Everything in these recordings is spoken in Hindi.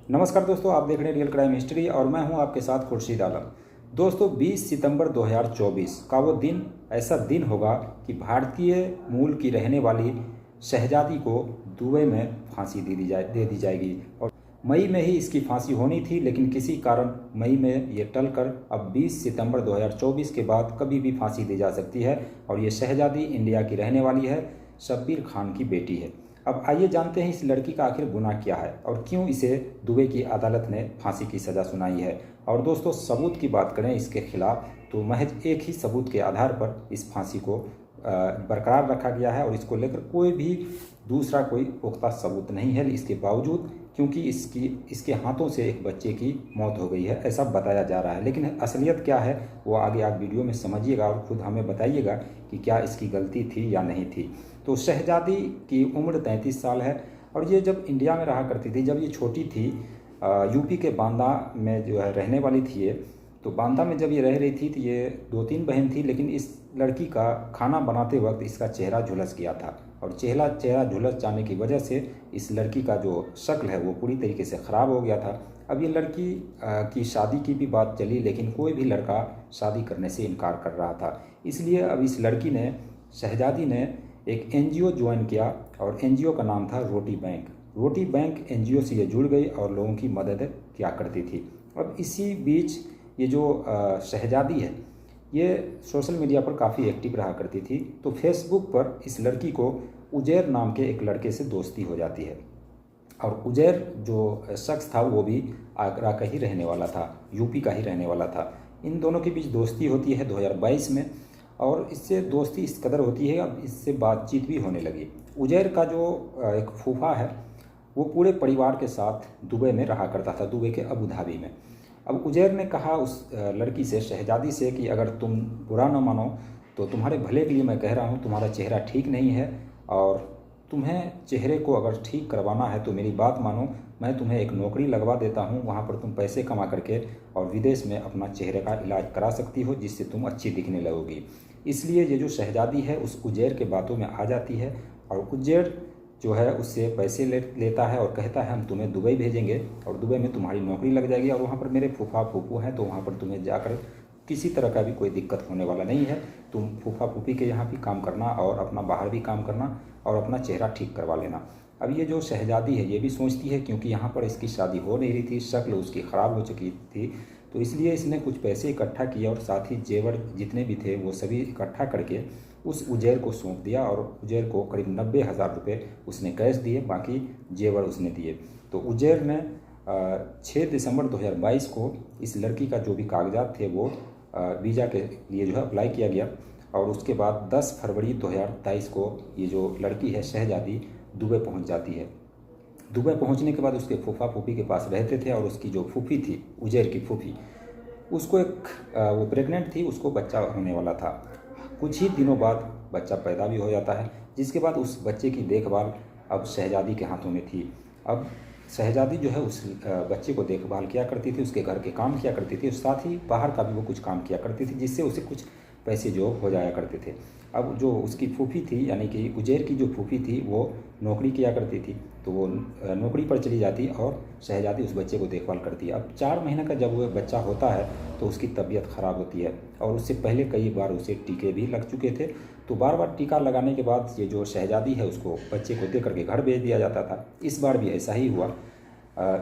नमस्कार दोस्तों, आप देख रहे हैं रियल क्राइम हिस्ट्री और मैं हूं आपके साथ खुर्शीद आलम। दोस्तों 20 सितंबर 2024 का वो दिन ऐसा दिन होगा कि भारतीय मूल की रहने वाली शहजादी को दुबई में फांसी दे दी जाएगी। और मई में ही इसकी फांसी होनी थी, लेकिन किसी कारण मई में ये टलकर अब 20 सितंबर 2024 के बाद कभी भी फांसी दी जा सकती है। और ये शहजादी इंडिया की रहने वाली है, शब्बीर खान की बेटी है। अब आइए जानते हैं इस लड़की का आखिर गुनाह क्या है और क्यों इसे दुबई की अदालत ने फांसी की सज़ा सुनाई है। और दोस्तों सबूत की बात करें इसके खिलाफ तो महज एक ही सबूत के आधार पर इस फांसी को बरकरार रखा गया है और इसको लेकर कोई भी दूसरा कोई पुख्ता सबूत नहीं है। इसके बावजूद क्योंकि इसके हाथों से एक बच्चे की मौत हो गई है ऐसा बताया जा रहा है, लेकिन असलियत क्या है वो आगे आप वीडियो में समझिएगा और खुद हमें बताइएगा कि क्या इसकी गलती थी या नहीं थी। तो शहजादी की उम्र 33 साल है और ये जब इंडिया में रहा करती थी, जब ये छोटी थी, यूपी के बांदा में जो है रहने वाली थी ये। तो बांदा में जब ये रह रही थी तो ये 2-3 बहन थी, लेकिन इस लड़की का खाना बनाते वक्त इसका चेहरा झुलस गया था और चेहरा झुलस जाने की वजह से इस लड़की का जो शक्ल है वो पूरी तरीके से ख़राब हो गया था। अब ये लड़की की शादी की भी बात चली, लेकिन कोई भी लड़का शादी करने से इनकार कर रहा था। इसलिए अब इस लड़की ने, शहजादी ने एक एनजीओ ज्वाइन किया और एनजीओ का नाम था रोटी बैंक। रोटी बैंक एनजीओ से ये जुड़ गई और लोगों की मदद किया करती थी। अब इसी बीच ये जो शहजादी है ये सोशल मीडिया पर काफ़ी एक्टिव रहा करती थी। तो फेसबुक पर इस लड़की को उजैर नाम के एक लड़के से दोस्ती हो जाती है और उजैर जो शख्स था वो भी आगरा का ही रहने वाला था, यूपी का ही रहने वाला था। इन दोनों के बीच दोस्ती होती है 2022 में और इससे दोस्ती इस कदर होती है अब इससे बातचीत भी होने लगी। उजैर का जो एक फूफा है वो पूरे परिवार के साथ दुबई में रहा करता था, दुबई के अबू धाबी में। अब उजैर ने कहा उस लड़की से, शहजादी से, कि अगर तुम बुरा न मानो तो तुम्हारे भले के लिए मैं कह रहा हूँ, तुम्हारा चेहरा ठीक नहीं है और तुम्हें चेहरे को अगर ठीक करवाना है तो मेरी बात मानो, मैं तुम्हें एक नौकरी लगवा देता हूँ, वहाँ पर तुम पैसे कमा करके और विदेश में अपना चेहरे का इलाज करा सकती हो जिससे तुम अच्छी दिखने लगोगी। इसलिए ये जो शहजादी है उस उजैर के बातों में आ जाती है और उजैर जो है उससे पैसे लेता है और कहता है हम तुम्हें दुबई भेजेंगे और दुबई में तुम्हारी नौकरी लग जाएगी और वहाँ पर मेरे फूफा फूफू हैं तो वहाँ पर तुम्हें जाकर किसी तरह का भी कोई दिक्कत होने वाला नहीं है। तुम फूफा फूफी के यहाँ भी काम करना और अपना बाहर भी काम करना और अपना चेहरा ठीक करवा लेना। अब ये जो शहजादी है ये भी सोचती है, क्योंकि यहाँ पर इसकी शादी हो नहीं रही थी, शक्ल उसकी ख़राब हो चुकी थी, तो इसलिए इसने कुछ पैसे इकट्ठा किया और साथ ही जेवर जितने भी थे वो सभी इकट्ठा करके उस उजैर को सौंप दिया और उजैर को करीब 90,000 रुपये उसने कैश दिए, बाकी जेवर उसने दिए। तो उजैर ने 6 दिसंबर 2022 को इस लड़की का जो भी कागजात थे वो वीज़ा के लिए जो है अप्लाई किया गया और उसके बाद 10 फरवरी 2023 को ये जो लड़की है शहजादी दुबई पहुंच जाती है। दुबई पहुंचने के बाद उसके फूफा फूफी के पास रहते थे और उसकी जो फूफी थी, उजैर की फूफी, उसको वो प्रेग्नेंट थी, उसको बच्चा होने वाला था। कुछ ही दिनों बाद बच्चा पैदा भी हो जाता है, जिसके बाद उस बच्चे की देखभाल अब शहजादी के हाथों में थी। अब शहजादी जो है उस बच्चे को देखभाल किया करती थी, उसके घर के काम किया करती थी और साथ ही बाहर का भी वो कुछ काम किया करती थी जिससे उसे कुछ पैसे जो हो जाया करते थे। अब जो उसकी फूफी थी यानी कि उजैर की जो फूफी थी वो नौकरी किया करती थी, तो वो नौकरी पर चली जाती और शहजादी उस बच्चे को देखभाल करती है। अब 4 महीने का जब वो बच्चा होता है तो उसकी तबीयत ख़राब होती है और उससे पहले कई बार उसे टीके भी लग चुके थे। तो बार बार टीका लगाने के बाद ये जो शहजादी है उसको बच्चे को दे करके घर भेज दिया जाता था। इस बार भी ऐसा ही हुआ।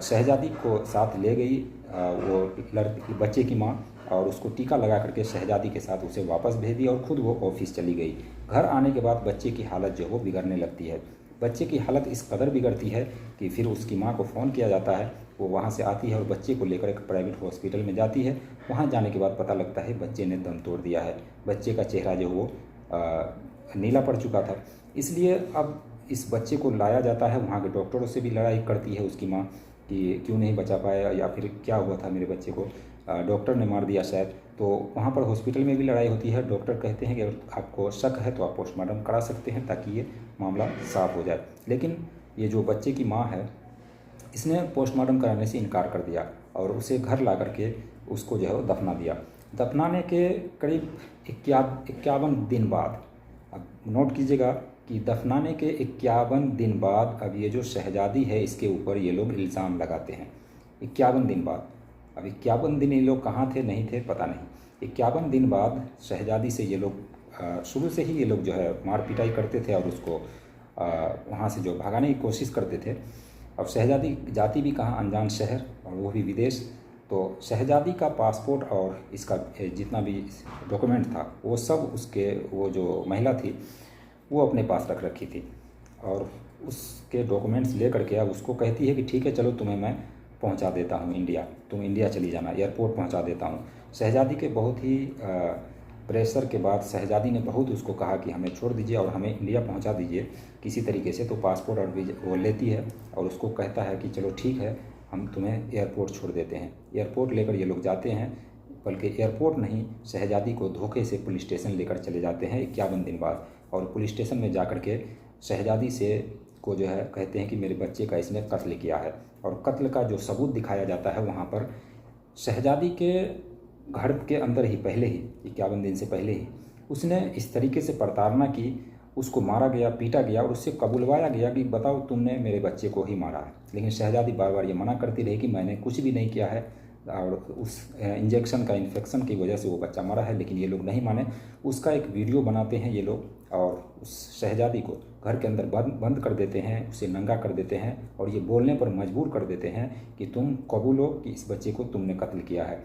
शहजादी को साथ ले गई वो बच्चे की माँ और उसको टीका लगा करके शहजादी के साथ उसे वापस भेज दिया और ख़ुद वो ऑफिस चली गई। घर आने के बाद बच्चे की हालत जो है वो बिगड़ने लगती है। बच्चे की हालत इस कदर बिगड़ती है कि फिर उसकी माँ को फ़ोन किया जाता है, वो वहाँ से आती है और बच्चे को लेकर एक प्राइवेट हॉस्पिटल में जाती है। वहाँ जाने के बाद पता लगता है बच्चे ने दम तोड़ दिया है, बच्चे का चेहरा जो वो नीला पड़ चुका था। इसलिए अब इस बच्चे को लाया जाता है, वहाँ के डॉक्टरों से भी लड़ाई करती है उसकी माँ कि क्यों नहीं बचा पाया या फिर क्या हुआ था मेरे बच्चे को, डॉक्टर ने मार दिया शायद। तो वहाँ पर हॉस्पिटल में भी लड़ाई होती है। डॉक्टर कहते हैं कि अगर आपको शक है तो आप पोस्टमार्टम करा सकते हैं ताकि ये मामला साफ हो जाए, लेकिन ये जो बच्चे की माँ है इसने पोस्टमार्टम कराने से इनकार कर दिया और उसे घर ला करके उसको जो है वो दफना दिया। दफनाने के करीब 51 दिन बाद, अब नोट कीजिएगा कि दफनाने के 51 दिन बाद अब ये जो शहजादी है इसके ऊपर ये लोग इल्ज़ाम लगाते हैं। 51 दिन बाद। अब 51 दिन ये लोग कहाँ थे नहीं थे पता नहीं। 51 दिन बाद शहजादी से ये लोग शुरू से ही ये लोग जो है मार पिटाई करते थे और उसको वहाँ से जो भगाने की कोशिश करते थे। अब शहजादी जाती भी कहाँ, अनजान शहर, और वो भी विदेश। तो शहजादी का पासपोर्ट और इसका जितना भी डॉक्यूमेंट था वो सब उसके, वो जो महिला थी वो अपने पास रख रखी थी, और उसके डॉक्यूमेंट्स ले करके अब उसको कहती है कि ठीक है चलो तुम्हें मैं पहुंचा देता हूं इंडिया, तुम इंडिया चली जाना, एयरपोर्ट पहुंचा देता हूं। शहजादी के बहुत ही प्रेशर के बाद शहजादी ने बहुत उसको कहा कि हमें छोड़ दीजिए और हमें इंडिया पहुंचा दीजिए किसी तरीके से। तो पासपोर्ट और वो लेती है और उसको कहता है कि चलो ठीक है हम तुम्हें एयरपोर्ट छोड़ देते हैं। एयरपोर्ट लेकर ये लोग जाते हैं, बल्कि एयरपोर्ट नहीं, शहजादी को धोखे से पुलिस स्टेशन लेकर चले जाते हैं 51 दिन बाद। और पुलिस स्टेशन में जा कर के शहजादी से को जो है कहते हैं कि मेरे बच्चे का इसने कत्ल किया है, और कत्ल का जो सबूत दिखाया जाता है वहाँ पर शहजादी के घर के अंदर ही पहले ही 51 दिन से पहले ही उसने इस तरीके से प्रताड़ना की, उसको मारा गया, पीटा गया और उससे कबुलवाया गया कि बताओ तुमने मेरे बच्चे को ही मारा है। लेकिन शहजादी बार बार ये मना करती रही कि मैंने कुछ भी नहीं किया है, और उस इंजेक्शन का इन्फेक्शन की वजह से वो बच्चा मरा है। लेकिन ये लोग नहीं माने। उसका एक वीडियो बनाते हैं ये लोग और उस शहजादी को घर के अंदर बंद कर देते हैं, उसे नंगा कर देते हैं और ये बोलने पर मजबूर कर देते हैं कि तुम कबूल हो कि इस बच्चे को तुमने कत्ल किया है।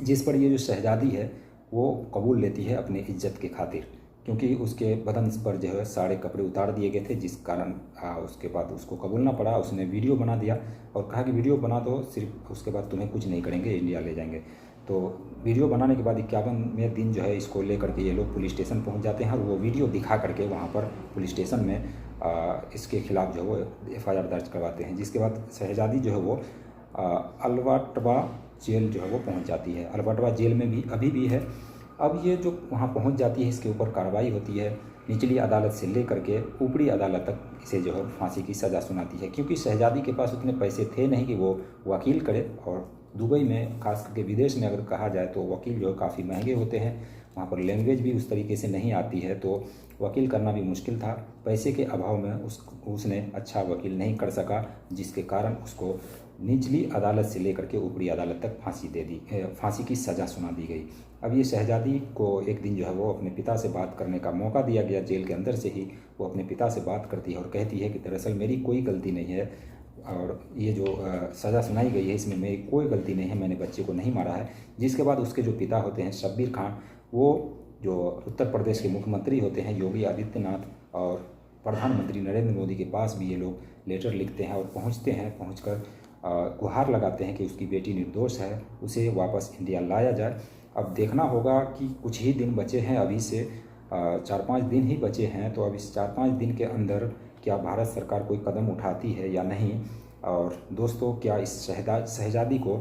जिस पर ये जो शहजादी है वो कबूल लेती है अपने इज्जत के खातिर, क्योंकि उसके बदन पर जो है सारे कपड़े उतार दिए गए थे, जिस कारण उसके बाद उसको कबूलना पड़ा। उसने वीडियो बना दिया और कहा कि वीडियो बना दो, सिर्फ उसके बाद तुम्हें कुछ नहीं करेंगे, इंडिया ले जाएंगे। तो वीडियो बनाने के बाद 51वें दिन जो है इसको लेकर के ये लोग पुलिस स्टेशन पहुंच जाते हैं और वो वीडियो दिखा करके वहाँ पर पुलिस स्टेशन में इसके खिलाफ जो है वो FIR दर्ज करवाते हैं। जिसके बाद शहजादी जो है वो अलवाटवा जेल जो है वो पहुँच जाती है। अलवाटवा जेल में भी अभी भी है। अब ये जो वहाँ पहुँच जाती है इसके ऊपर कार्रवाई होती है, निचली अदालत से ले करके ऊपरी अदालत तक इसे जो है फांसी की सज़ा सुनाती है। क्योंकि शहजादी के पास उतने पैसे थे नहीं कि वो वकील करे, और दुबई में खास करके विदेश में अगर कहा जाए तो वकील जो है काफ़ी महंगे होते हैं, वहाँ पर लैंग्वेज भी उस तरीके से नहीं आती है, तो वकील करना भी मुश्किल था। पैसे के अभाव में उसने अच्छा वकील नहीं कर सका, जिसके कारण उसको निचली अदालत से लेकर के ऊपरी अदालत तक फांसी की सज़ा सुना दी गई। अब ये शहजादी को एक दिन जो है वो अपने पिता से बात करने का मौका दिया गया। जेल के अंदर से ही वो अपने पिता से बात करती है और कहती है कि दरअसल मेरी कोई गलती नहीं है, और ये जो सज़ा सुनाई गई है इसमें मेरी कोई गलती नहीं है, मैंने बच्चे को नहीं मारा है। जिसके बाद उसके जो पिता होते हैं शब्बीर खान, वो जो उत्तर प्रदेश के मुख्यमंत्री होते हैं योगी आदित्यनाथ, और प्रधानमंत्री नरेंद्र मोदी के पास भी ये लोग लेटर लिखते हैं और पहुंचकर गुहार लगाते हैं कि उसकी बेटी निर्दोष है, उसे वापस इंडिया लाया जाए। अब देखना होगा कि कुछ ही दिन बचे हैं, अभी से 4-5 दिन ही बचे हैं, तो अब इस 4-5 दिन के अंदर क्या भारत सरकार कोई कदम उठाती है या नहीं, और दोस्तों क्या इस शहजादी को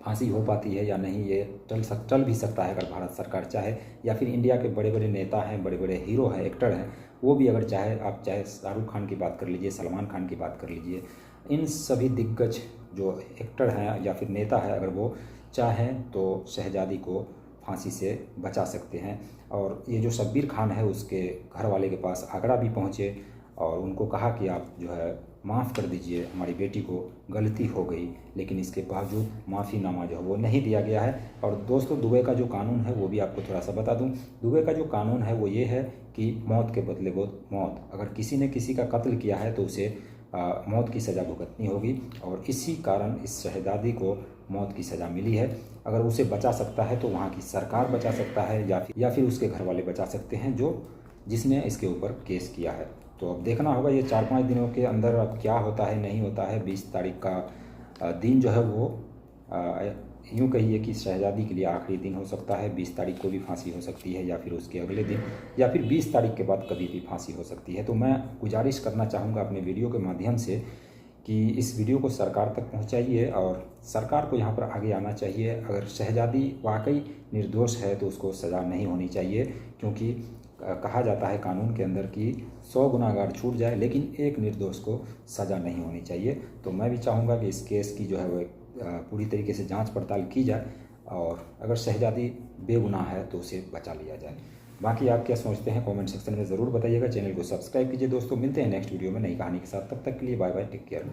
फांसी हो पाती है या नहीं, ये चल भी सकता है अगर भारत सरकार चाहे, या फिर इंडिया के बड़े बड़े नेता हैं, बड़े बड़े हीरो हैं, एक्टर हैं, वो भी अगर चाहे, आप चाहे शाहरुख खान की बात कर लीजिए, सलमान खान की बात कर लीजिए, इन सभी दिग्गज जो एक्टर हैं या फिर नेता है, अगर वो चाहें तो शहजादी को फांसी से बचा सकते हैं। और ये जो शब्बीर खान है उसके घर वाले के पास आगरा भी पहुँचे और उनको कहा कि आप जो है माफ़ कर दीजिए, हमारी बेटी को गलती हो गई, लेकिन इसके बावजूद माफ़ीनामा जो है वो नहीं दिया गया है। और दोस्तों दुबई का जो कानून है वो भी आपको थोड़ा सा बता दूं। दुबई का जो कानून है वो ये है कि मौत के बदले मौत, अगर किसी ने किसी का कत्ल किया है तो उसे मौत की सज़ा भुगतनी होगी, और इसी कारण इस शहजादी को मौत की सज़ा मिली है। अगर उसे बचा सकता है तो वहाँ की सरकार बचा सकता है, या फिर उसके घर वाले बचा सकते हैं जिसने इसके ऊपर केस किया है। तो अब देखना होगा ये 4-5 दिनों के अंदर अब क्या होता है नहीं होता है। 20 तारीख का दिन जो है वो यूँ कहिए कि शहजादी के लिए आखिरी दिन हो सकता है। 20 तारीख को भी फांसी हो सकती है, या फिर उसके अगले दिन, या फिर 20 तारीख के बाद कभी भी फांसी हो सकती है। तो मैं गुजारिश करना चाहूँगा अपने वीडियो के माध्यम से कि इस वीडियो को सरकार तक पहुँचाइए, और सरकार को यहाँ पर आगे आना चाहिए। अगर शहजादी वाकई निर्दोष है तो उसको सज़ा नहीं होनी चाहिए, क्योंकि कहा जाता है कानून के अंदर कि 100 गुनाहगार छूट जाए लेकिन एक निर्दोष को सज़ा नहीं होनी चाहिए। तो मैं भी चाहूँगा कि इस केस की जो है वो पूरी तरीके से जांच पड़ताल की जाए, और अगर शहजादी बेगुनाह है तो उसे बचा लिया जाए। बाकी आप क्या सोचते हैं कमेंट सेक्शन में ज़रूर बताइएगा। चैनल को सब्सक्राइब कीजिए दोस्तों। मिलते हैं नेक्स्ट वीडियो में नई कहानी के साथ, तब तक के लिए बाय बाय, टेक केयर।